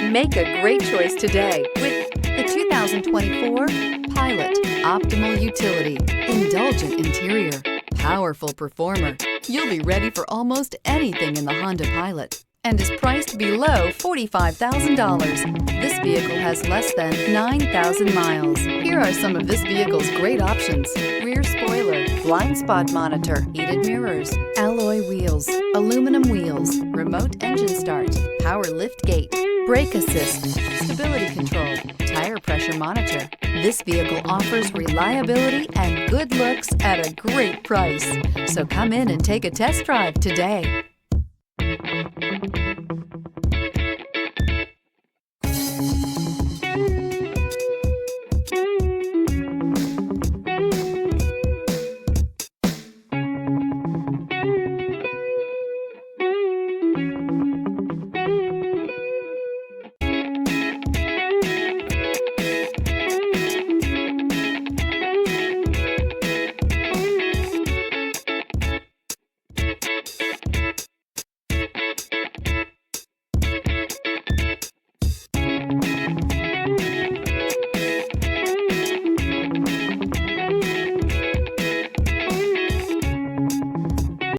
Make a great choice today with the 2024 Pilot. Optimal utility, indulgent interior, powerful performer. You'll be ready for almost anything in the Honda Pilot and is priced below $45,000. This vehicle has less than 9,000 miles. Here are some of this vehicle's great options: rear spoiler, blind spot monitor, heated mirrors, alloy wheels, aluminum wheels, remote engine start, power lift gate, brake assist, stability control, tire pressure monitor. This vehicle offers reliability and good looks at a great price. So come in and take a test drive today.